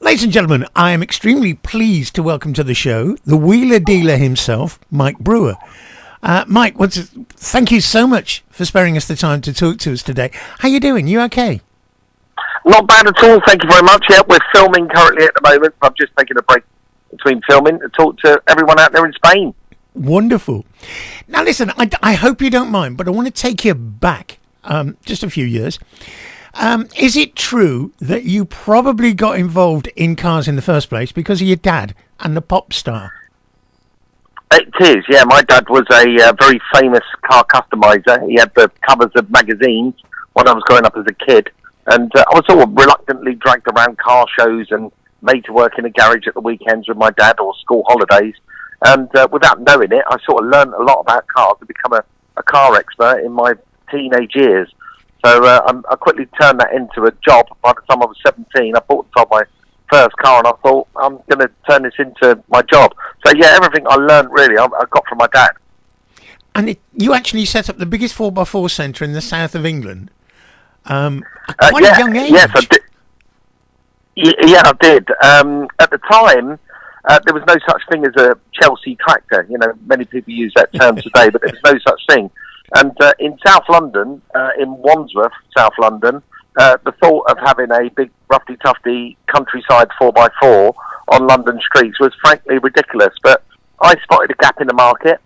Ladies and gentlemen, I am extremely pleased to welcome to the show the Wheeler Dealer himself, Mike Brewer. Mike, thank you so much for sparing us the time to talk to us today. How you doing? You okay? Not bad at all, thank you very much. Yeah, we're filming currently at the moment. I'm just taking a break between filming to talk to everyone out there in Spain. Wonderful. Now listen, I hope you don't mind, but I want to take you back just a few years. Is it true that you probably got involved in cars in the first place because of your dad and the pop star? It is, yeah. My dad was a very famous car customizer. He had the covers of magazines when I was growing up as a kid. And I was sort of reluctantly dragged around car shows and made to work in a garage at the weekends with my dad or school holidays. And without knowing it, I sort of learned a lot about cars to become a car expert in my teenage years. So I quickly turned that into a job. By the time I was 17, I bought and sold my first car, and I thought, I'm going to turn this into my job. So, yeah, everything I learned, really, I got from my dad. And you actually set up the biggest 4x4 centre in the south of England at quite a young age. Yes, I did. Yeah, I did. At the time, there was no such thing as a Chelsea tractor. You know, many people use that term today, but there was no such thing. And in South London, in Wandsworth, South London, the thought of having a big, roughy-tufty countryside 4x4 on London streets was frankly ridiculous. But I spotted a gap in the market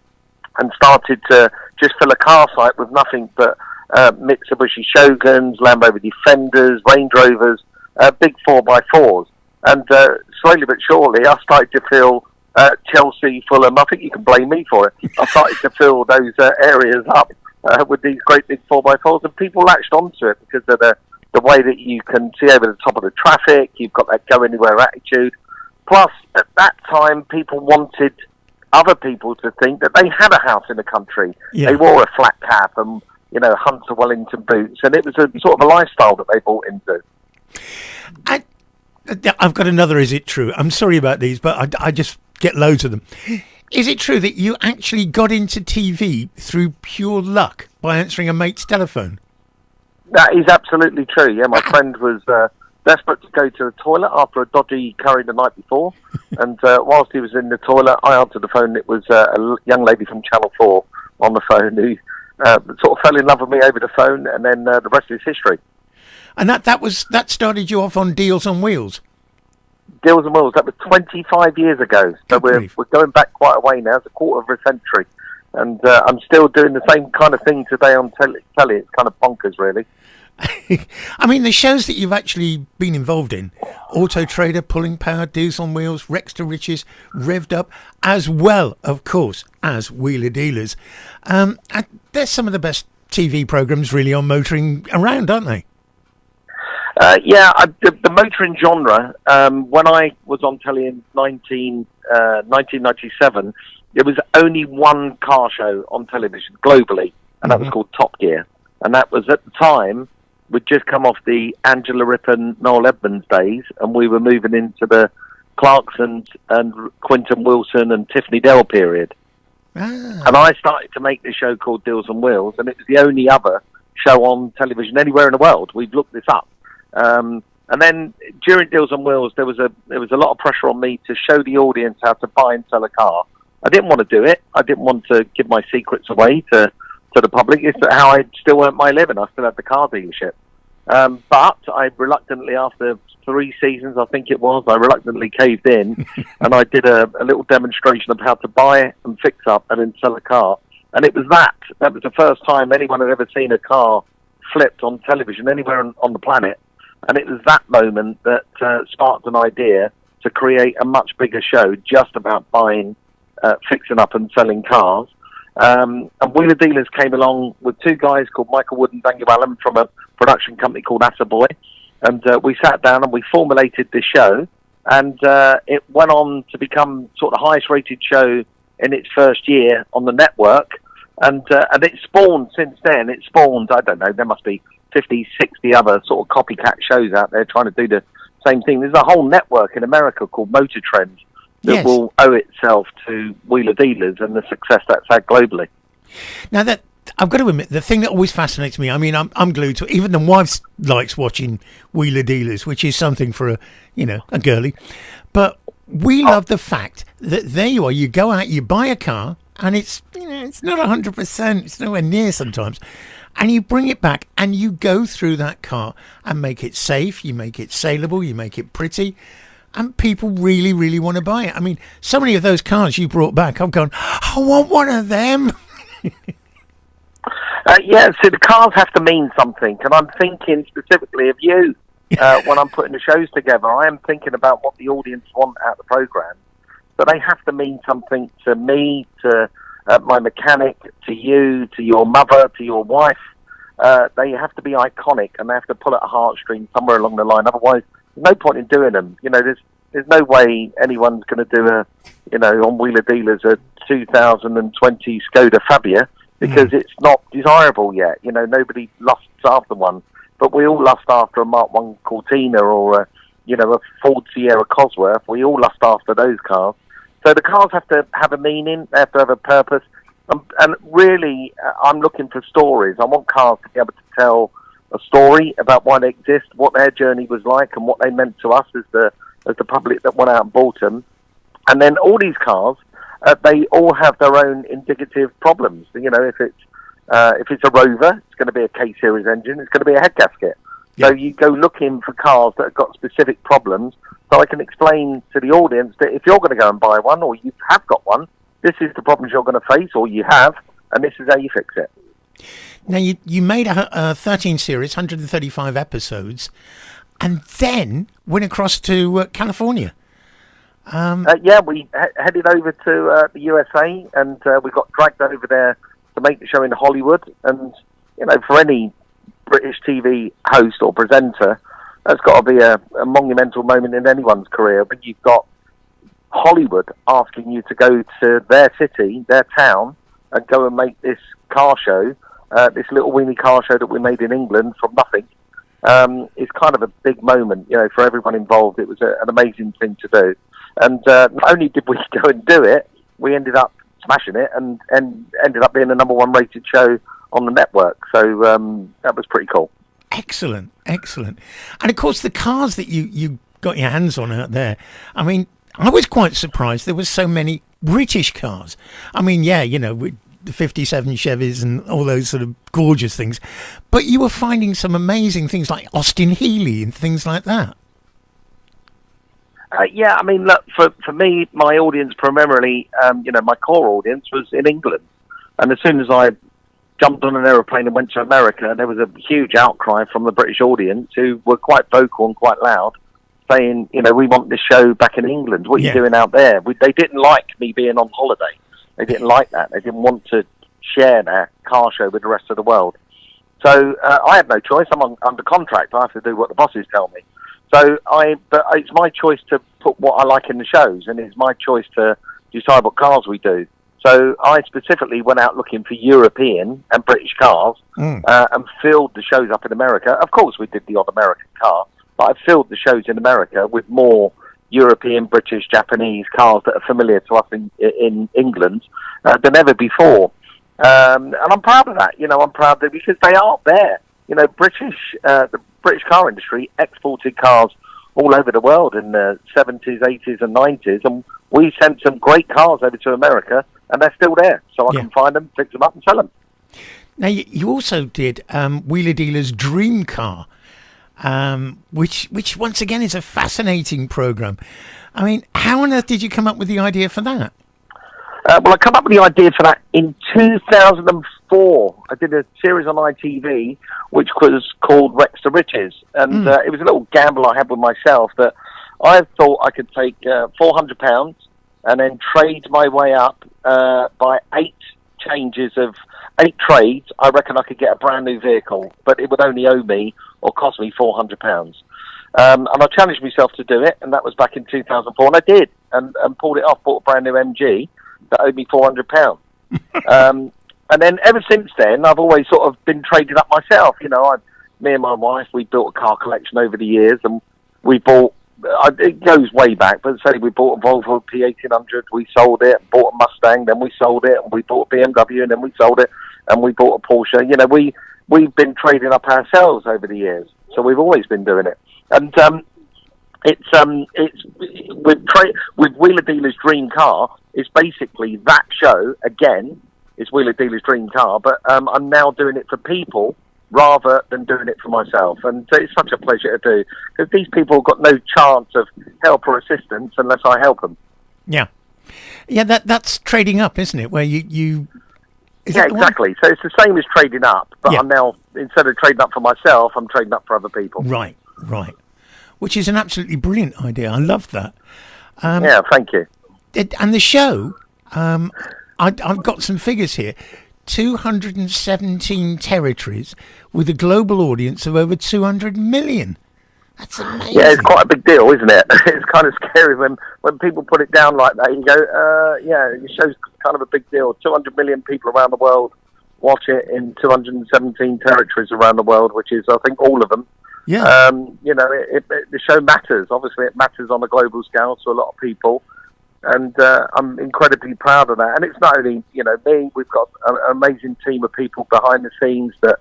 and started to just fill a car site with nothing but Mitsubishi Shoguns, Land Rover Defenders, Range Rovers, big 4x4s. And slowly but surely, I started to fill Chelsea, Fulham. I think you can blame me for it. I started to fill those areas up with these great big 4x4s, and people latched onto it because of the way that you can see over the top of the traffic. You've got that go anywhere attitude. Plus, at that time, people wanted other people to think that they had a house in the country. Yeah. They wore a flat cap and, you know, Hunter Wellington boots, and it was a sort of a lifestyle that they bought into. I've got another. Is it true? I'm sorry about these, but I just get loads of them. Is it true that you actually got into TV through pure luck by answering a mate's telephone? That is absolutely true. Yeah, my friend was desperate to go to the toilet after a dodgy curry the night before, and whilst he was in the toilet, I answered the phone. It was a young lady from Channel 4 on the phone who sort of fell in love with me over the phone, and then the rest is history. And that started you off on Deals on Wheels? Deals on Wheels, that was 25 years ago. So we're going back quite a way now. It's a quarter of a century. And I'm still doing the same kind of thing today on telly. It's kind of bonkers, really. I mean, the shows that you've actually been involved in, Auto Trader, Pulling Power, Deals on Wheels, Rex to Riches, Revved Up, as well, of course, as Wheeler Dealers. And they're some of the best TV programmes really on motoring around, aren't they? The motoring genre, when I was on telly in 1997, there was only one car show on television globally, and that was called Top Gear. And that was, at the time, we'd just come off the Angela Rippon, Noel Edmonds days, and we were moving into the Clarksons and Quinton Wilson and Tiffany Dell period. And I started to make this show called Deals on Wheels, and it was the only other show on television anywhere in the world. We've looked this up. And then during Deals on Wheels, there was a lot of pressure on me to show the audience how to buy and sell a car. I didn't want to do it. I didn't want to give my secrets away to the public. It's how I still earned my living. I still had the car dealership. But I reluctantly, after 3 seasons, I think it was, I reluctantly caved in and I did a little demonstration of how to buy and fix up and then sell a car. And it was that was the first time anyone had ever seen a car flipped on television anywhere on the planet. And it was that moment that sparked an idea to create a much bigger show just about buying, fixing up and selling cars. And Wheeler Dealers came along with 2 guys called Michael Wood and Daniel Allen from a production company called Attaboy. And we sat down and we formulated this show. And it went on to become sort of the highest rated show in its first year on the network. And it spawned since then. It spawned, I don't know, there must be 50, 60 other sort of copycat shows out there trying to do the same thing. There's a whole network in America called Motor Trend that will owe itself to Wheeler Dealers and the success that's had globally. Now, that I've got to admit, the thing that always fascinates me, I mean, I'm glued to it. Even the wife likes watching Wheeler Dealers, which is something for a girly. But we love the fact that there you are, you go out, you buy a car, and it's not 100%, it's nowhere near sometimes. And you bring it back and you go through that car and make it safe, you make it saleable, you make it pretty. And people really, really want to buy it. I mean, so many of those cars you brought back, I've gone, I want one of them. So the cars have to mean something. And I'm thinking specifically of you when I'm putting the shows together. I am thinking about what the audience want out of the programme. So they have to mean something to me, to my mechanic, to you, to your mother, to your wife. They have to be iconic and they have to pull at a heartstring somewhere along the line. Otherwise, there's no point in doing them. There's no way anyone's going to do on Wheeler Dealers a 2020 Skoda Fabia because it's not desirable yet. Nobody lusts after one, but we all lust after a Mark 1 Cortina or a Ford Sierra Cosworth. We all lust after those cars. So the cars have to have a meaning. They have to have a purpose. And really, I'm looking for stories. I want cars to be able to tell a story about why they exist, what their journey was like, and what they meant to us as the public that went out and bought them. And then all these cars, they all have their own indicative problems. If it's a Rover, it's going to be a K series engine. It's going to be a head gasket. Yeah. So you go looking for cars that have got specific problems. So I can explain to the audience that if you're going to go and buy one, or you have got one, this is the problems you're going to face, or you have, and this is how you fix it. Now, you made a 13 series, 135 episodes, and then went across to California. We headed over to the USA, and we got dragged over there to make the show in Hollywood. And, for any British TV host or presenter, that's got to be a monumental moment in anyone's career when you've got Hollywood asking you to go to their city, their town, and go and make this car show, this little weeny car show that we made in England from nothing. It's kind of a big moment, for everyone involved. It was an amazing thing to do. And not only did we go and do it, we ended up smashing it and ended up being the number one rated show on the network. So that was pretty cool. Excellent. And of course, the cars that you got your hands on out there, I mean, I was quite surprised there were so many British cars. I mean, with the 57 Chevys and all those sort of gorgeous things. But you were finding some amazing things like Austin Healey and things like that. I mean, look, for me, my audience primarily, my core audience was in England. And as soon as I jumped on an aeroplane and went to America, there was a huge outcry from the British audience who were quite vocal and quite loud, saying, we want this show back in England. What are you doing out there? They didn't like me being on holiday. They didn't like that. They didn't want to share their car show with the rest of the world. So I had no choice. I'm under contract. I have to do what the bosses tell me. But it's my choice to put what I like in the shows, and it's my choice to decide what cars we do. So I specifically went out looking for European and British cars and filled the shows up in America. Of course, we did the odd American car, but I filled the shows in America with more European, British, Japanese cars that are familiar to us in England than ever before. And I'm proud of that. I'm proud of it because they are there. The British car industry exported cars all over the world in the 70s, 80s and 90s. And we sent some great cars over to America and they're still there. So I can find them, fix them up and sell them. Now, you also did Wheeler Dealer's Dream Car. Which once again is a fascinating program. I mean, how on earth did you come up with the idea for that? Well, I came up with the idea for that in 2004. I did a series on ITV which was called Rex to Riches, and it was a little gamble I had with myself that I thought I could take £400 and then trade my way up by 8 changes of 8 trades. I reckon I could get a brand new vehicle, but it would only owe me or cost me £400. And I challenged myself to do it, and that was back in 2004, and I did, and pulled it off, bought a brand new MG that owed me £400. And then ever since then, I've always sort of been trading up myself. Me and my wife, we built a car collection over the years, and we bought it goes way back, but say we bought a Volvo P1800, we sold it, bought a Mustang, then we sold it, and we bought a BMW, and then we sold it, and we bought a Porsche. You know, we've been trading up ourselves over the years, so we've always been doing it. And it's with Wheeler Dealer's Dream Car. It's basically that show again. Is Wheeler Dealer's Dream Car, but I'm now doing it for people rather than doing it for myself, and it's such a pleasure to do, because these people have got no chance of help or assistance unless I help them. Yeah, that's trading up, isn't it? Where you yeah, exactly. So it's the same as trading up, but I'm now, instead of trading up for myself, I'm trading up for other people. Right. Which is an absolutely brilliant idea. I love that. Yeah, thank you. And the show, I've got some figures here. 217 territories with a global audience of over 200 million. That's amazing. Yeah, it's quite a big deal, isn't it? It's kind of scary when people put it down like that. You go, yeah, it shows kind of a big deal. 200 million people around the world watch it in 217 territories around the world, which is, I think, all of them. Yeah. You know, the show matters. Obviously, it matters on a global scale to a lot of people. And I'm incredibly proud of that. And it's not only, you know, me. We've got an amazing team of people behind the scenes that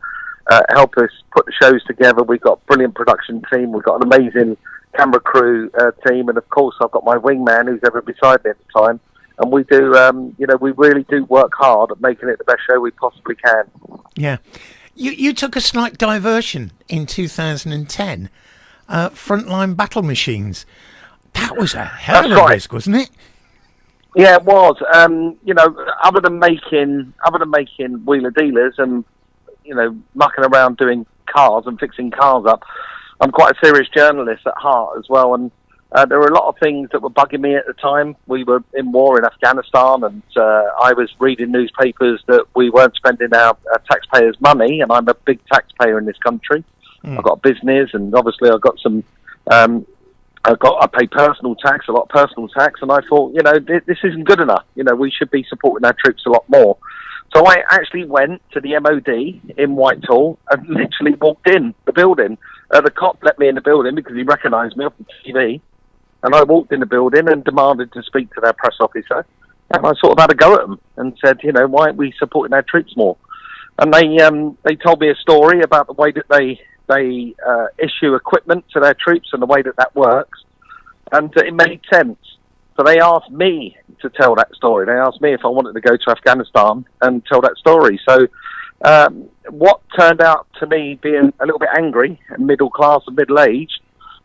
help us put the shows together. We've got a brilliant production team. We've got an amazing camera crew team. And, of course, I've got my wingman who's ever beside me at the time. And we do, you know, we really do work hard at making it the best show we possibly can. Yeah. You took a slight diversion in 2010. Frontline Battle Machines. That was a hell of a risk, wasn't it? Yeah, it was. You know, other than making Wheeler Dealers and, you know, mucking around doing cars and fixing cars up, I'm quite a serious journalist at heart as well. And there were a lot of things that were bugging me at the time. We were in war in Afghanistan, and I was reading newspapers that we weren't spending our taxpayers' money, and I'm a big taxpayer in this country. I've got a business, and obviously I've got some... I pay personal tax, a lot of personal tax, and I thought, you know, this isn't good enough. You know, we should be supporting our troops a lot more. So I actually went to the MOD in Whitehall and literally walked in the building. The cop let me in the building because he recognised me off the TV, and I walked in the building and demanded to speak to their press officer, and I sort of had a go at them and said, you know, why aren't we supporting our troops more? And they told me a story about the way that they issue equipment to their troops and the way that works, and it made sense. So they asked me to tell that story. They asked me if I wanted to go to Afghanistan and tell that story. So what turned out to me being a little bit angry and middle class and middle aged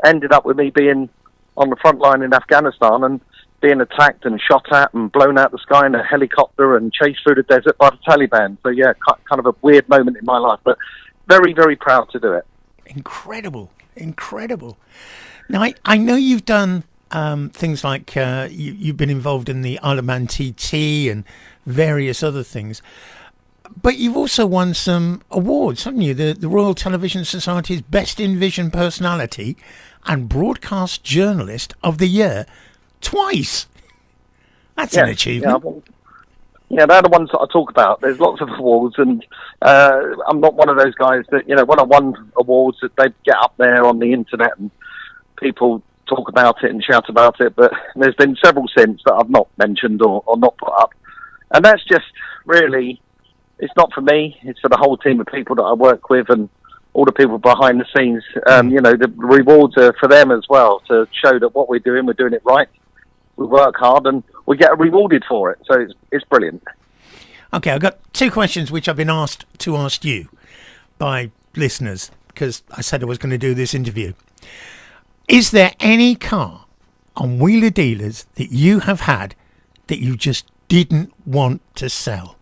ended up with me being on the front line in Afghanistan and being attacked and shot at and blown out the sky in a helicopter and chased through the desert by the Taliban. So yeah, kind of a weird moment in my life, but very, very proud to do it. Incredible. Now, I know you've done things like you've been involved in the Isle of Man TT and various other things, but you've also won some awards, haven't you? The Royal Television Society's Best in Vision Personality and Broadcast Journalist of the Year twice. That's an achievement. Yeah, they're the ones that I talk about. There's lots of awards, and I'm not one of those guys that, you know, when I won awards, that they get up there on the internet and people talk about it and shout about it, but there's been several since that I've not mentioned or not put up. And that's just really, it's not for me, it's for the whole team of people that I work with and all the people behind the scenes. You know, the rewards are for them as well, to show that what we're doing it right. We work hard and we get rewarded for it. So it's brilliant. Okay, I've got two questions which I've been asked to ask you by listeners, because I said I was going to do this interview. Is there any car on Wheeler Dealers that you have had that you just didn't want to sell?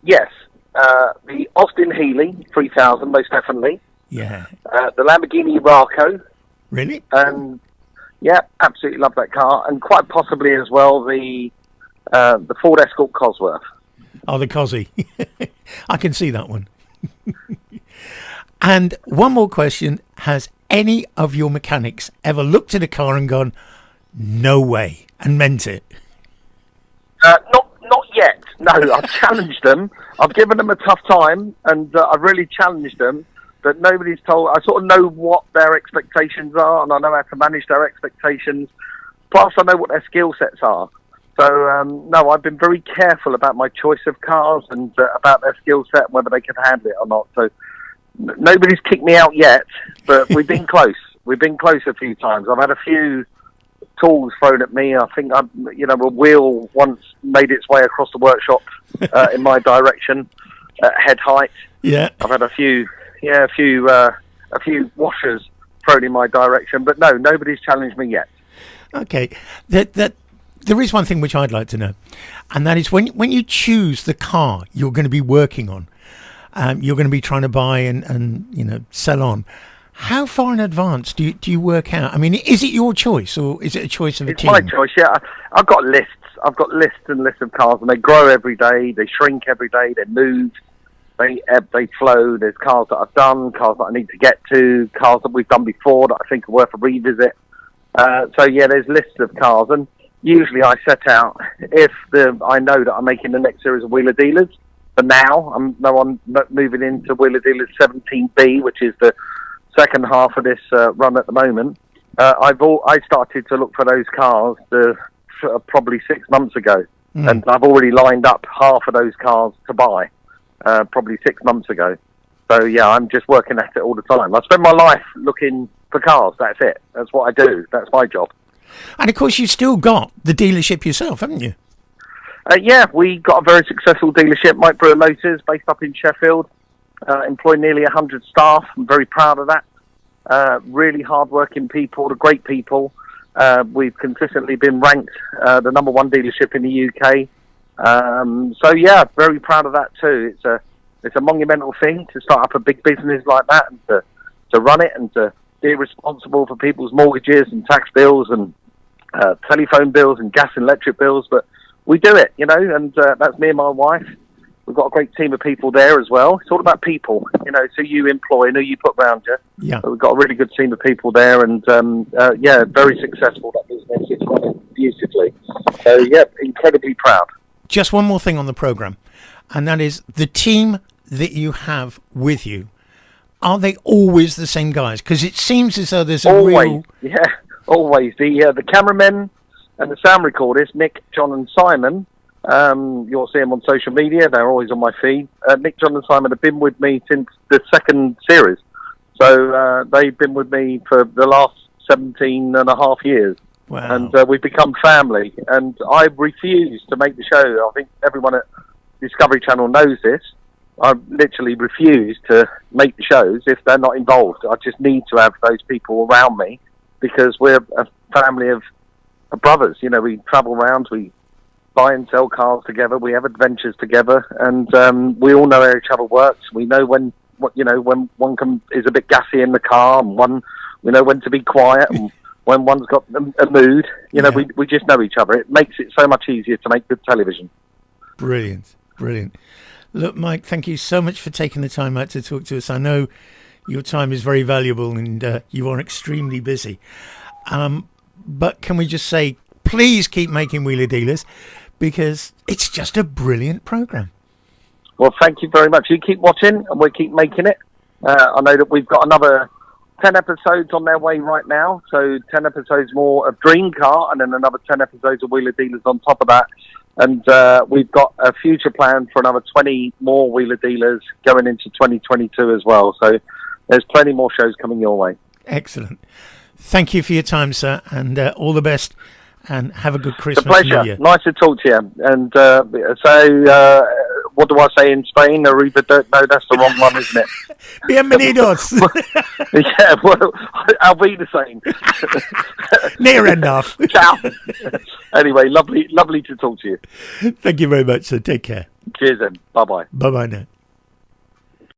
Yes. The Austin Healey 3000, most definitely. Yeah. The Lamborghini Raco. Really? Yeah, absolutely love that car, and quite possibly as well the Ford Escort Cosworth. Oh, the Cosy. I can see that one. And one more question: has any of your mechanics ever looked at a car and gone, "No way," and meant it? Not yet. No, I've challenged them. I've given them a tough time, and I've really challenged them. but nobody's told. I sort of know what their expectations are, and I know how to manage their expectations. Plus, I know what their skill sets are. So, no, I've been very careful about my choice of cars and about their skill set and whether they can handle it or not. So, nobody's kicked me out yet, but we've been close. We've been close a few times. I've had a few tools thrown at me. I think, a wheel once made its way across the workshop in my direction at head height. Yeah. I've had a few washers thrown in my direction, but no, nobody's challenged me yet. Okay. There is one thing which I'd like to know, and that is when you choose the car you're going to be working on, you're going to be trying to buy and sell on. How far in advance do you work out? I mean, is it your choice or is it a choice of a team? It's my choice, yeah. I've got lists. I've got lists and lists of cars, and they grow every day. They shrink every day. They move. They ebb. They flow. There's cars that I've done, cars that I need to get to, cars that we've done before that I think are worth a revisit. So yeah, there's lists of cars, and usually I set out if I know that I'm making the next series of Wheeler Dealers. For now, I'm moving into Wheeler Dealers 17B, which is the second half of this run at the moment. I started to look for those cars probably 6 months ago, and I've already lined up half of those cars to buy probably 6 months ago. So yeah, I'm just working at it all the time. I spend my life looking for cars. That's it. That's what I do. That's my job. And of course, you've still got the dealership yourself, haven't you? Yeah, we got a very successful dealership, Mike Brewer Motors, based up in Sheffield. Employ nearly 100 staff. I'm very proud of that. Really hard-working people, the great people. We've consistently been ranked the number one dealership in the UK. So yeah, very proud of that too. It's a monumental thing to start up a big business like that and to run it and to be responsible for people's mortgages and tax bills and telephone bills and gas and electric bills. But we do it, and that's me and my wife. We've got a great team of people there as well. It's all about people, so you employ and who you put around you. Yeah. So we've got a really good team of people there, and very successful, that business. It's running beautifully. So yeah, incredibly proud. Just one more thing on the programme, and that is the team that you have with you. Are they always the same guys? Because it seems as though there's always. The cameramen and the sound recorders, Nick, John and Simon. You'll see them on social media. They're always on my feed. Nick, John and Simon have been with me since the second series. So they've been with me for the last 17 and a half years. Wow. And we've become family. And I refuse to make the show. I think everyone at Discovery Channel knows this. I literally refuse to make the shows if they're not involved. I just need to have those people around me because we're a family of brothers. We travel around, we buy and sell cars together, we have adventures together, and we all know how each other works. We know when one is a bit gassy in the car, and we know when to be quiet, and when one's got a mood. We just know each other. It makes it so much easier to make good television. Brilliant. Look, Mike, thank you so much for taking the time out to talk to us. I know your time is very valuable and you are extremely busy. But can we just say, please keep making Wheeler Dealers because it's just a brilliant programme. Well, thank you very much. You keep watching and we'll keep making it. I know that we've got another 10 episodes on their way right now. So 10 episodes more of Dream Car and then another 10 episodes of Wheeler Dealers on top of that. And we've got a future plan for another 20 more Wheeler Dealers going into 2022 as well. So there's plenty more shows coming your way. Excellent. Thank you for your time, sir, and all the best, and have a good Christmas. It's a pleasure. New Year. Nice to talk to you. And what do I say in Spain? No, that's the wrong one, isn't it? Bienvenidos. Yeah, well, I'll be the same. Near enough. Ciao. Anyway, lovely to talk to you. Thank you very much, sir. Take care. Cheers then. Bye-bye. Bye-bye now.